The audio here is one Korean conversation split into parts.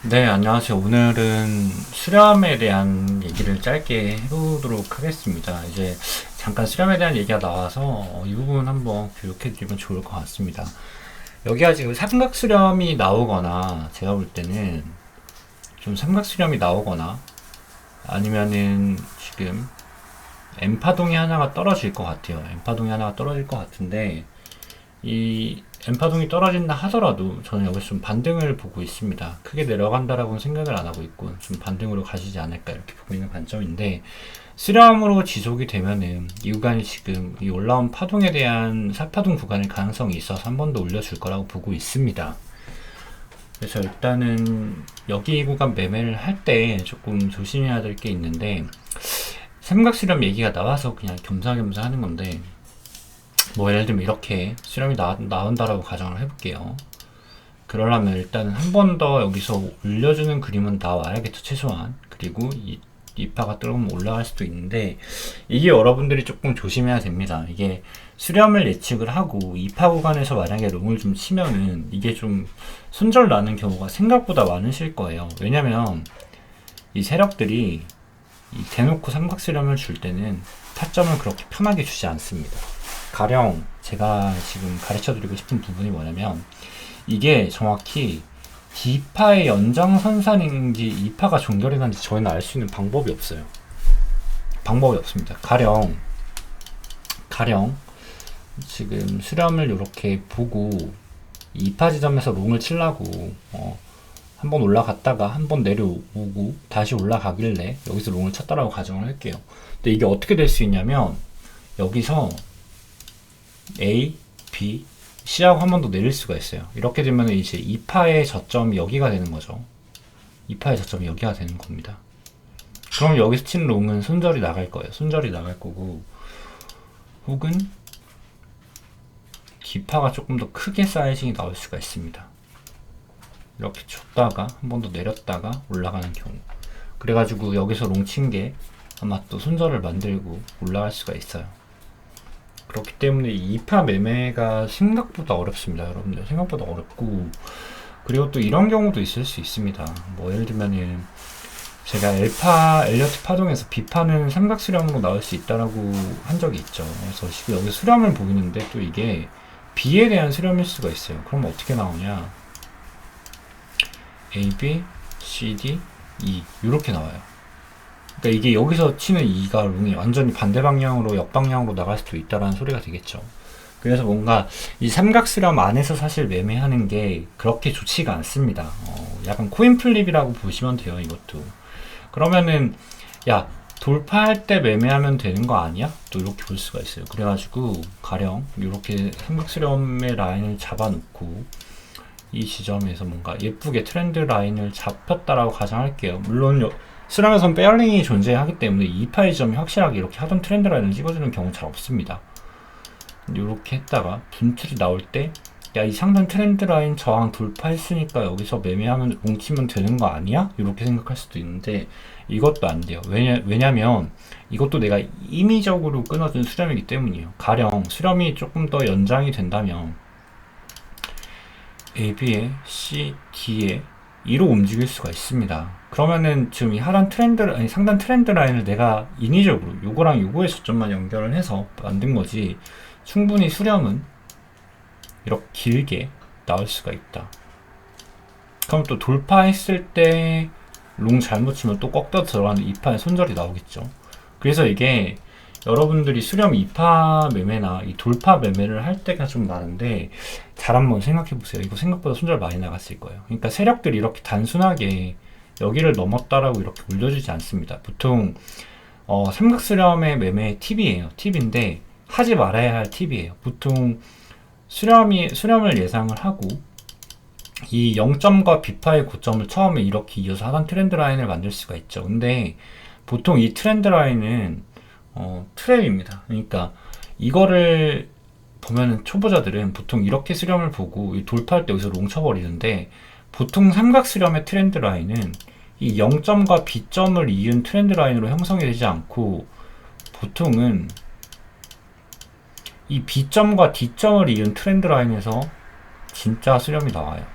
네, 안녕하세요. 오늘은 수렴에 대한 얘기를 짧게 해보도록 하겠습니다. 이제 잠깐 수렴에 대한 얘기가 나와서 이 부분 한번 교육해드리면 좋을 것 같습니다. 여기가 지금 삼각 수렴이 나오거나, 제가 볼 때는 좀 삼각 수렴이 나오거나, 아니면은 지금 M파동이 하나가 떨어질 것 같아요. M파동이 하나가 떨어질 것 같은데, 이 엠파동이 떨어진다 하더라도 저는 여기서 좀 반등을 보고 있습니다. 크게 내려간다라고는 생각을 안 하고 있고 좀 반등으로 가시지 않을까 이렇게 보고 있는 관점인데, 수렴으로 지속이 되면은 이 구간이 지금 이 올라온 파동에 대한 사파동 구간일 가능성이 있어서 한 번 더 올려줄 거라고 보고 있습니다. 그래서 일단은 여기 구간 매매를 할 때 조금 조심해야 될 게 있는데, 삼각 수렴 얘기가 나와서 그냥 겸사겸사 하는 건데, 뭐 예를 들면 이렇게 수렴이 나온다라고 가정을 해볼게요. 그러려면 일단은 한 번 더 여기서 올려주는 그림은 나와야겠죠, 최소한. 그리고 이파가 조금 올라갈 수도 있는데, 이게 여러분들이 조금 조심해야 됩니다. 이게 수렴을 예측을 하고 이파 구간에서 만약에 롱을 좀 치면은 이게 좀 손절 나는 경우가 생각보다 많으실 거예요. 왜냐면 이 세력들이 이 대놓고 삼각수렴을 줄 때는 타점을 그렇게 편하게 주지 않습니다. 가령 제가 지금 가르쳐 드리고 싶은 부분이 뭐냐면, 이게 정확히 D파의 연장선상인지 E파가 종결이 난지 저희는 알 수 있는 방법이 없어요. 방법이 없습니다. 가령 지금 수렴을 이렇게 보고 2파 지점에서 롱을 치려고 한번 올라갔다가 한번 내려오고 다시 올라가길래 여기서 롱을 쳤다라고 가정을 할게요. 근데 이게 어떻게 될 수 있냐면, 여기서 A, B, C하고 한 번 더 내릴 수가 있어요. 이렇게 되면 이제 2파의 저점이 여기가 되는 거죠. 2파의 저점이 여기가 되는 겁니다. 그럼 여기서 친 롱은 손절이 나갈 거예요. 손절이 나갈 거고, 혹은 D파가 조금 더 크게 사이징이 나올 수가 있습니다. 이렇게 줬다가 한 번 더 내렸다가 올라가는 경우. 그래가지고 여기서 롱 친 게 아마 또 손절을 만들고 올라갈 수가 있어요. 그렇기 때문에 2파 매매가 생각보다 어렵습니다, 여러분들. 생각보다 어렵고, 그리고 또 이런 경우도 있을 수 있습니다. 뭐 예를 들면은 제가 엘리어트 파동에서 B파는 삼각 수렴으로 나올 수 있다라고 한 적이 있죠. 그래서 지금 여기 수렴을 보이는데 또 이게 B에 대한 수렴일 수가 있어요. 그럼 어떻게 나오냐? A, B, C, D, E 이렇게 나와요. 그러니까 이게 여기서 치는 E가 롱이 완전히 반대 방향으로 역방향으로 나갈 수도 있다라는 소리가 되겠죠. 그래서 뭔가 이 삼각수렴 안에서 사실 매매하는 게 그렇게 좋지가 않습니다. 약간 코인 플립이라고 보시면 돼요, 이것도. 그러면은 야, 돌파할 때 매매하면 되는 거 아니야? 또 이렇게 볼 수가 있어요. 그래가지고 가령 이렇게 삼각수렴의 라인을 잡아놓고 이 지점에서 뭔가 예쁘게 트렌드 라인을 잡혔다라고 가정할게요. 물론 수렴에선 페어링이 존재하기 때문에 2파의 지점이 확실하게 이렇게 하던 트렌드 라인을 찍어주는 경우 잘 없습니다. 이렇게 했다가 분출이 나올 때, 야, 이 상단 트렌드 라인 저항 돌파했으니까 여기서 매매하면 롱치면 되는 거 아니야? 이렇게 생각할 수도 있는데, 이것도 안 돼요. 왜냐면 이것도 내가 임의적으로 끊어준 수렴이기 때문이에요. 가령 수렴이 조금 더 연장이 된다면 AB에 C, D에 E로 움직일 수가 있습니다. 그러면은 지금 이 하단 트렌드, 아니 상단 트렌드 라인을 내가 인위적으로 요거랑 요거의 저점만 연결을 해서 만든 거지, 충분히 수렴은 이렇게 길게 나올 수가 있다. 그럼 또 돌파했을 때 롱 잘못 치면 또 꺾여 들어가는 2파의 손절이 나오겠죠. 그래서 이게 여러분들이 수렴 2파 매매나 이 돌파 매매를 할 때가 좀 많은데, 잘 한번 생각해 보세요. 이거 생각보다 손절 많이 나갔을 거예요. 그러니까 세력들이 이렇게 단순하게 여기를 넘었다라고 이렇게 올려주지 않습니다. 보통 삼각 수렴의 매매 팁이에요. 팁인데 하지 말아야 할 팁이에요. 보통 수렴을 예상을 하고 이 0점과 B파의 고점을 처음에 이렇게 이어서 하단 트렌드 라인을 만들 수가 있죠. 근데 보통 이 트렌드 라인은 트랩입니다. 그러니까 이거를 보면은 초보자들은 보통 이렇게 수렴을 보고 돌파할 때 여기서 롱 쳐버리는데, 보통 삼각 수렴의 트렌드 라인은 이 0점과 B점을 이은 트렌드 라인으로 형성이 되지 않고, 보통은 이 B점과 D점을 이은 트렌드 라인에서 진짜 수렴이 나와요.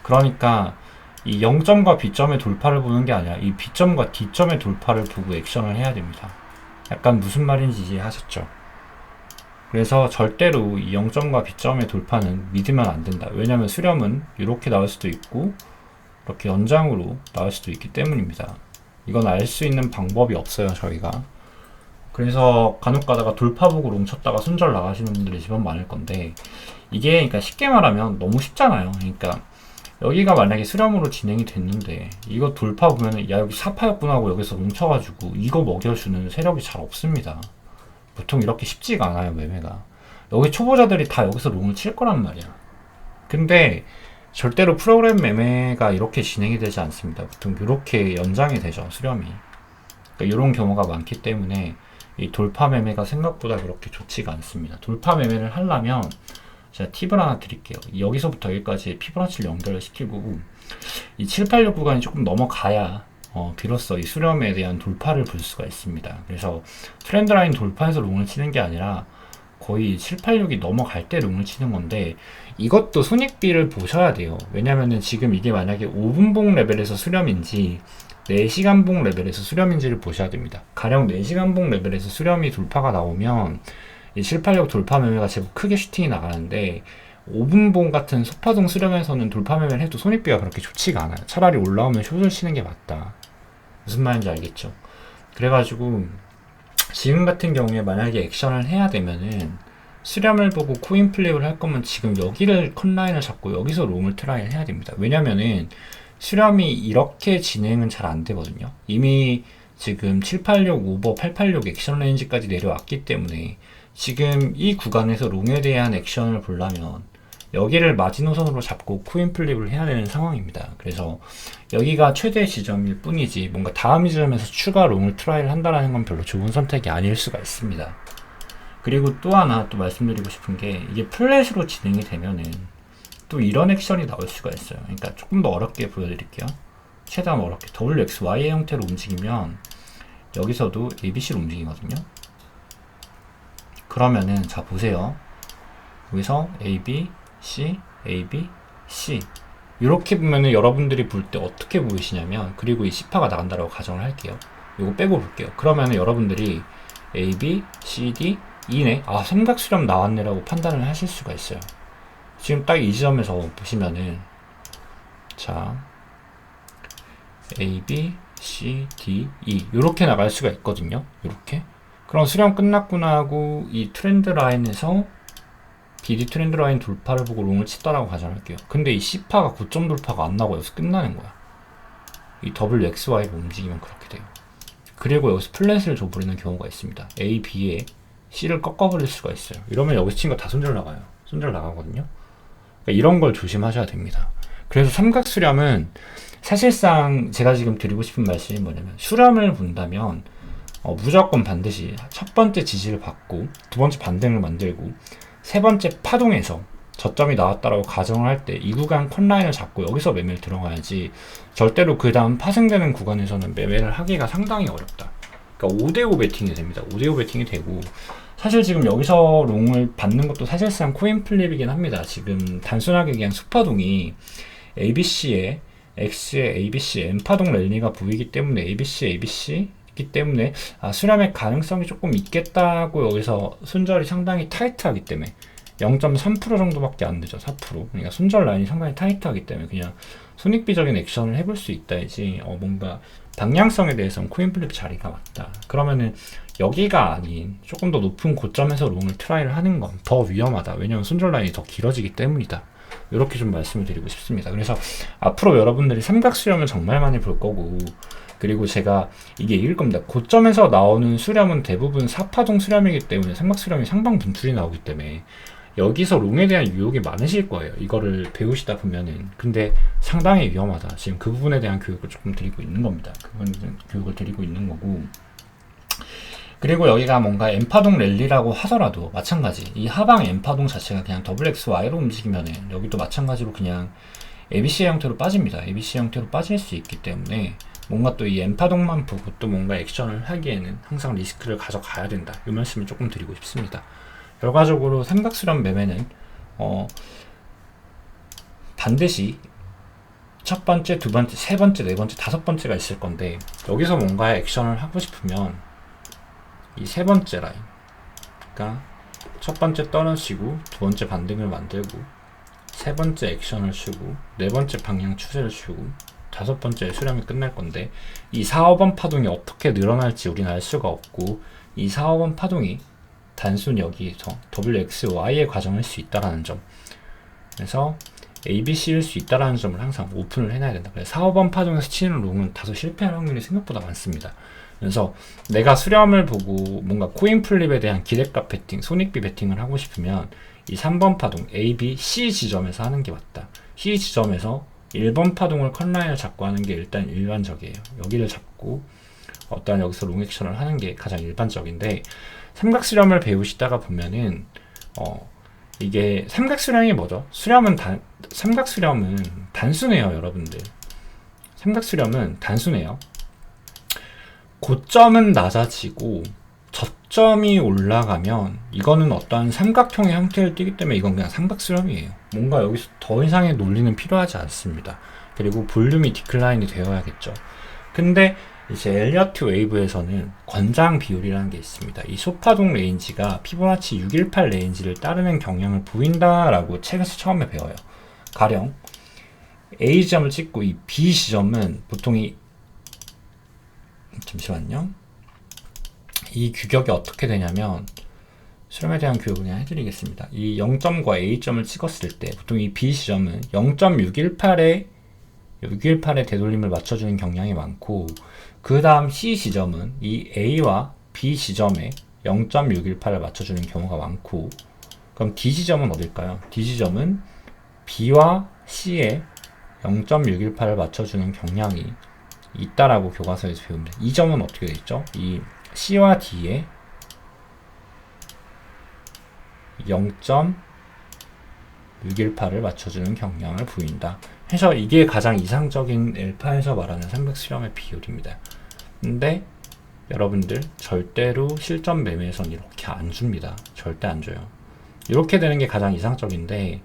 그러니까 이 0점과 B점의 돌파를 보는 게 아니라 이 B점과 D점의 돌파를 보고 액션을 해야 됩니다. 약간 무슨 말인지 이해하셨죠? 그래서 절대로 이 0점과 B점의 돌파는 믿으면 안 된다. 왜냐면 수렴은 이렇게 나올 수도 있고 이렇게 연장으로 나올 수도 있기 때문입니다. 이건 알 수 있는 방법이 없어요, 저희가. 그래서 간혹 가다가 돌파 보고 롱 쳤다가 손절 나가시는 분들이 제법 많을 건데, 이게 그러니까 쉽게 말하면 너무 쉽잖아요. 그러니까 여기가 만약에 수렴으로 진행이 됐는데 이거 돌파 보면은 야 여기 사파였구나 하고 여기서 롱 쳐가지고 이거 먹여주는 세력이 잘 없습니다. 보통 이렇게 쉽지가 않아요, 매매가. 여기 초보자들이 다 여기서 롱을 칠 거란 말이야. 근데 절대로 프로그램 매매가 이렇게 진행이 되지 않습니다. 보통 이렇게 연장이 되죠, 수렴이. 그러니까 이런 경우가 많기 때문에 이 돌파 매매가 생각보다 그렇게 좋지가 않습니다. 돌파 매매를 하려면 제가 팁을 하나 드릴게요. 여기서부터 여기까지 피보나치를 연결을 시키고 이 786 구간이 조금 넘어가야 비로소 이 수렴에 대한 돌파를 볼 수가 있습니다. 그래서 트렌드 라인 돌파해서 롱을 치는 게 아니라 거의 786이 넘어갈 때 롱을 치는 건데, 이것도 손익비를 보셔야 돼요. 왜냐면은 지금 이게 만약에 5분봉 레벨에서 수렴인지 4시간봉 레벨에서 수렴인지를 보셔야 됩니다. 가령 4시간봉 레벨에서 수렴이 돌파가 나오면 이 786 돌파 매매가 제법 크게 슈팅이 나가는데, 5분봉 같은 소파동 수렴에서는 돌파 매매를 해도 손익비가 그렇게 좋지가 않아요. 차라리 올라오면 숏을 치는 게 맞다. 무슨 말인지 알겠죠? 그래가지고 지금 같은 경우에 만약에 액션을 해야 되면은 수렴을 보고 코인 플립을 할 거면 지금 여기를 컷라인을 잡고 여기서 롱을 트라이를 해야 됩니다. 왜냐면은 수렴이 이렇게 진행은 잘 안 되거든요. 이미 지금 786 오버 886 액션 레인지까지 내려왔기 때문에 지금 이 구간에서 롱에 대한 액션을 보려면 여기를 마지노선으로 잡고 코인 플립을 해야 되는 상황입니다. 그래서 여기가 최대 지점일 뿐이지 뭔가 다음 지점에서 추가 롱을 트라이를 한다는 건 별로 좋은 선택이 아닐 수가 있습니다. 그리고 또 하나 또 말씀드리고 싶은 게, 이게 플랫으로 진행이 되면은 또 이런 액션이 나올 수가 있어요. 그러니까 조금 더 어렵게 보여드릴게요. 최대한 어렵게 WXY 형태로 움직이면 여기서도 ABC로 움직이거든요. 그러면은 자 보세요. 여기서 AB, C, AB, C 이렇게 보면은 여러분들이 볼 때 어떻게 보이시냐면, 그리고 이 C파가 나간다라고 가정을 할게요. 이거 빼고 볼게요. 그러면은 여러분들이 AB, CD, E네, 아 삼각수렴 나왔네라고 판단을 하실 수가 있어요. 지금 딱 이 지점에서 보시면은 자 A, B, C, D, E 이렇게 나갈 수가 있거든요. 이렇게. 그럼 수렴 끝났구나 하고 이 트렌드 라인에서 BD 트렌드 라인 돌파를 보고 롱을 치다라고 가정할게요. 근데 이 C파가 고점 돌파가 안 나고 여기서 끝나는 거야. 이 WXY로 움직이면 그렇게 돼요. 그리고 여기서 플랫을 줘버리는 경우가 있습니다. A, B에 C를 꺾어버릴 수가 있어요. 이러면 여기서 친 거 다 손절 나가요. 손절 나가거든요. 그러니까 이런 걸 조심하셔야 됩니다. 그래서 삼각수렴은 사실상 제가 지금 드리고 싶은 말씀이 뭐냐면, 수렴을 본다면 무조건 반드시 첫 번째 지지를 받고 두 번째 반등을 만들고 세 번째 파동에서 저점이 나왔다라고 가정을 할 때 이 구간 컷라인을 잡고 여기서 매매를 들어가야지, 절대로 그 다음 파생되는 구간에서는 매매를 하기가 상당히 어렵다. 그러니까 5대5 배팅이 됩니다. 5대5 배팅이 되고, 사실 지금 여기서 롱을 받는 것도 사실상 코인 플립이긴 합니다. 지금 단순하게 그냥 수파동이 ABC에 X에 ABC M파동 랠리가 보이기 때문에 ABC 있기 때문에 수렴의 가능성이 조금 있겠다고 여기서 손절이 상당히 타이트하기 때문에 0.3% 정도밖에 안 되죠. 4%. 그러니까 손절 라인이 상당히 타이트하기 때문에 그냥 손익비적인 액션을 해볼 수 있다이지 뭔가 방향성에 대해서는 코인 플립 자리가 맞다. 그러면은 여기가 아닌 조금 더 높은 고점에서 롱을 트라이를 하는 건 더 위험하다. 왜냐면 손절 라인이 더 길어지기 때문이다. 이렇게 좀 말씀을 드리고 싶습니다. 그래서 앞으로 여러분들이 삼각수렴을 정말 많이 볼 거고, 그리고 제가 이게 이길 겁니다. 고점에서 나오는 수렴은 대부분 사파동 수렴이기 때문에 삼각수렴이 상방 분출이 나오기 때문에 여기서 롱에 대한 유혹이 많으실 거예요. 이거를 배우시다 보면은. 근데 상당히 위험하다. 지금 그 부분에 대한 교육을 조금 드리고 있는 겁니다. 그 부분에 대한 교육을 드리고 있는 거고. 그리고 여기가 뭔가 M파동 랠리라고 하더라도 마찬가지, 이 하방 M파동 자체가 그냥 WXY로 움직이면은 여기도 마찬가지로 그냥 ABC 형태로 빠집니다. ABC 형태로 빠질 수 있기 때문에 뭔가 또 이 M파동만 보고 또 뭔가 액션을 하기에는 항상 리스크를 가져가야 된다. 이 말씀을 조금 드리고 싶습니다. 결과적으로 삼각수렴 매매는 반드시 첫 번째, 두 번째, 세 번째, 네 번째, 다섯 번째가 있을 건데 여기서 뭔가 액션을 하고 싶으면 이 세 번째 라인, 그러니까 첫 번째 떨어지고 두 번째 반등을 만들고 세 번째 액션을 주고 네 번째 방향 추세를 주고 다섯 번째 수렴이 끝날 건데 이 4, 5번 파동이 어떻게 늘어날지 우리는 알 수가 없고 이 4, 5번 파동이 단순히 여기서 WX, Y의 과정일 수 있다라는 점, 그래서 ABC일 수 있다라는 점을 항상 오픈을 해놔야 된다. 그래서 4, 5번 파동에서 치는 롱은 다소 실패할 확률이 생각보다 많습니다. 그래서 내가 수렴을 보고 뭔가 코인 플립에 대한 기대값 베팅, 손익비 베팅을 하고 싶으면 이 3번 파동 A, B, C 지점에서 하는 게 맞다. C 지점에서 1번 파동을 컷라인을 잡고 하는 게 일단 일반적이에요. 여기를 잡고 어떠한 여기서 롱 액션을 하는 게 가장 일반적인데, 삼각수렴을 배우시다가 보면은 이게 삼각수렴이 뭐죠? 삼각수렴은 단순해요, 여러분들. 삼각수렴은 단순해요. 고점은 낮아지고 저점이 올라가면 이거는 어떠한 삼각형의 형태를 띠기 때문에 이건 그냥 삼각수렴이에요. 뭔가 여기서 더 이상의 논리는 필요하지 않습니다. 그리고 볼륨이 디클라인이 되어야겠죠. 근데 이제 엘리어트 웨이브에서는 권장 비율이라는 게 있습니다. 이 소파동 레인지가 피보나치 618 레인지를 따르는 경향을 보인다라고 책에서 처음에 배워요. 가령 A 지점을 찍고 이 B 지점은 보통 잠시만요. 이 규격이 어떻게 되냐면, 수렴에 대한 교육을 그냥 해드리겠습니다. 이 0점과 A점을 찍었을 때 보통 이 B 지점은 0.618의 되돌림을 맞춰주는 경향이 많고, 그 다음 C 지점은 이 A와 B 지점에 0.618을 맞춰주는 경우가 많고, 그럼 D 지점은 어딜까요? D 지점은 B와 C에 0.618을 맞춰주는 경향이 있다라고 교과서에서 배웁니다. 이 점은 어떻게 되죠? 이 C와 D에 0.618을 맞춰주는 경향을 보인다. 해서 이게 가장 이상적인 엘파에서 말하는 삼각수렴의 비율입니다. 근데 여러분들 절대로 실전 매매에선 이렇게 안 줍니다. 절대 안 줘요. 이렇게 되는 게 가장 이상적인데,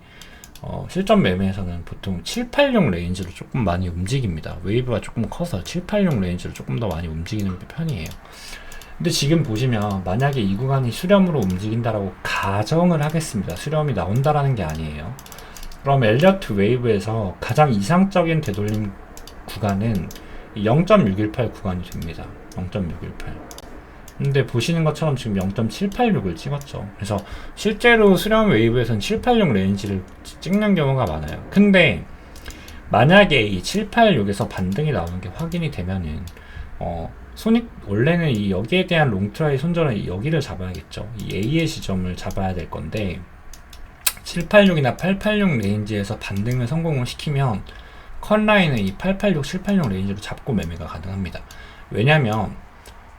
실전 매매에서는 보통 786 레인지로 조금 많이 움직입니다. 웨이브가 조금 커서 786 레인지로 조금 더 많이 움직이는 편이에요. 근데 지금 보시면 만약에 이 구간이 수렴으로 움직인다라고 가정을 하겠습니다. 수렴이 나온다라는 게 아니에요. 그럼 엘리어트 웨이브에서 가장 이상적인 되돌림 구간은 0.618 구간이 됩니다. 0.618. 근데 보시는 것처럼 지금 0.786을 찍었죠. 그래서 실제로 수렴 웨이브에서는 786 레인지를 찍는 경우가 많아요. 근데 만약에 이 786에서 반등이 나오는 게 확인이 되면은 원래는 이 여기에 대한 롱트라이 손절은 여기를 잡아야겠죠. 이 A의 지점을 잡아야 될 건데, 786이나 886 레인지에서 반등을 성공을 시키면 컷라인은 이 886, 786 레인지로 잡고 매매가 가능합니다. 왜냐면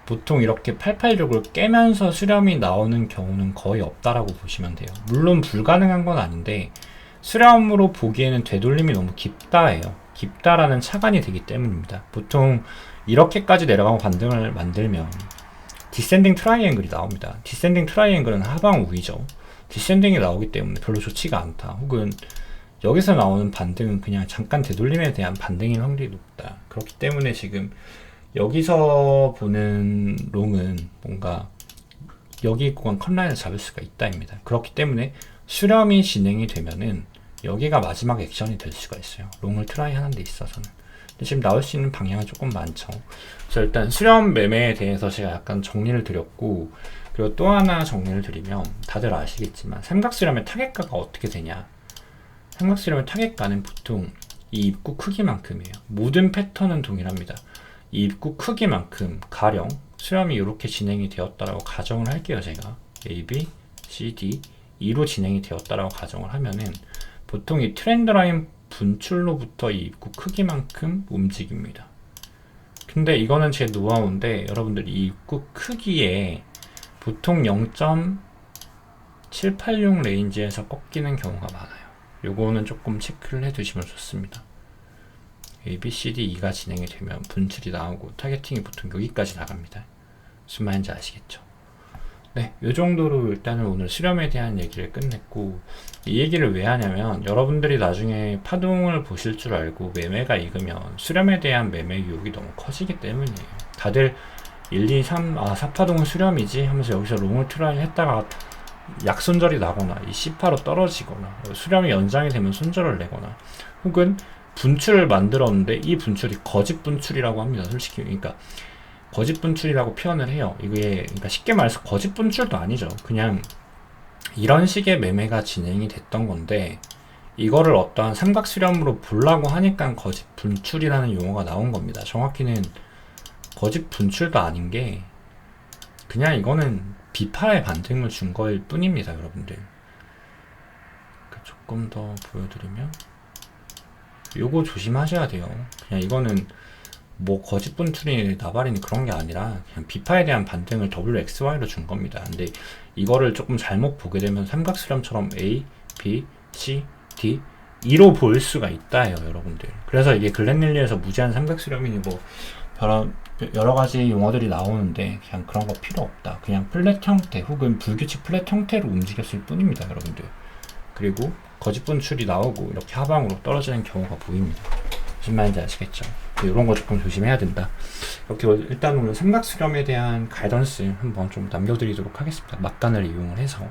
보통 이렇게 886을 깨면서 수렴이 나오는 경우는 거의 없다라고 보시면 돼요. 물론 불가능한 건 아닌데, 수렴으로 보기에는 되돌림이 너무 깊다예요. 깊다라는 차관이 되기 때문입니다. 보통 이렇게까지 내려가고 반등을 만들면 디센딩 트라이앵글이 나옵니다. 디센딩 트라이앵글은 하방 우위죠. 디센딩이 나오기 때문에 별로 좋지가 않다. 혹은 여기서 나오는 반등은 그냥 잠깐 되돌림에 대한 반등인 확률이 높다. 그렇기 때문에 지금 여기서 보는 롱은 뭔가 여기 구간 컷라인을 잡을 수가 있다입니다. 그렇기 때문에 수렴이 진행이 되면은 여기가 마지막 액션이 될 수가 있어요. 롱을 트라이 하는 데 있어서는. 근데 지금 나올 수 있는 방향은 조금 많죠. 그래서 일단 수렴 매매에 대해서 제가 약간 정리를 드렸고, 그리고 또 하나 정리를 드리면 다들 아시겠지만 삼각수렴의 타겟가가 어떻게 되냐. 삼각수렴의 타겟가는 보통 이 입구 크기만큼이에요. 모든 패턴은 동일합니다. 이 입구 크기만큼 가령 수렴이 이렇게 진행이 되었다라고 가정을 할게요. 제가 A, B, C, D, E로 진행이 되었다라고 가정을 하면은 보통 이 트렌드 라인 분출로부터 이 입구 크기만큼 움직입니다. 근데 이거는 제 노하우인데, 여러분들 이 입구 크기에 보통 0.786 레인지에서 꺾이는 경우가 많아요. 요거는 조금 체크를 해 두시면 좋습니다. A, B, C, D, E가 진행이 되면 분출이 나오고 타겟팅이 보통 여기까지 나갑니다. 무슨 말인지 아시겠죠? 네, 이 정도로 일단은 오늘 수렴에 대한 얘기를 끝냈고, 이 얘기를 왜 하냐면 여러분들이 나중에 파동을 보실 줄 알고 매매가 익으면 수렴에 대한 매매 유혹이 너무 커지기 때문이에요. 다들 1, 2, 3, 4파동은 수렴이지 하면서 여기서 롱을 트라이 했다가 약손절이 나거나 이 C파로 떨어지거나 수렴이 연장이 되면 손절을 내거나 혹은 분출을 만들었는데 이 분출이 거짓 분출이라고 합니다. 솔직히 그러니까 거짓 분출이라고 표현을 해요. 이게 그러니까 쉽게 말해서 거짓 분출도 아니죠. 그냥 이런 식의 매매가 진행이 됐던 건데 이거를 어떠한 삼각 수렴으로 보려고 하니까 거짓 분출이라는 용어가 나온 겁니다. 정확히는 거짓 분출도 아닌 게 그냥 이거는 비파의 반등을 준 거일 뿐입니다, 여러분들. 조금 더 보여드리면 요거 조심하셔야 돼요. 그냥 이거는 뭐 거짓 분출이 나발이니 그런 게 아니라 그냥 비파에 대한 반등을 WXY로 준 겁니다. 근데 이거를 조금 잘못 보게 되면 삼각수렴처럼 A, B, C, D E로 보일 수가 있다요, 여러분들. 그래서 이게 글렌릴리에서 무제한 삼각수렴이니 뭐 여러 가지 용어들이 나오는데 그냥 그런 거 필요 없다. 그냥 플랫 형태 혹은 불규칙 플랫 형태로 움직였을 뿐입니다, 여러분들. 그리고 거짓 분출이 나오고 이렇게 하방으로 떨어지는 경우가 보입니다. 무슨 말인지 아시겠죠? 이런 거 조금 조심해야 된다. 이렇게 일단 오늘 삼각수렴에 대한 가이던스 한번 좀 남겨드리도록 하겠습니다. 막간을 이용을 해서.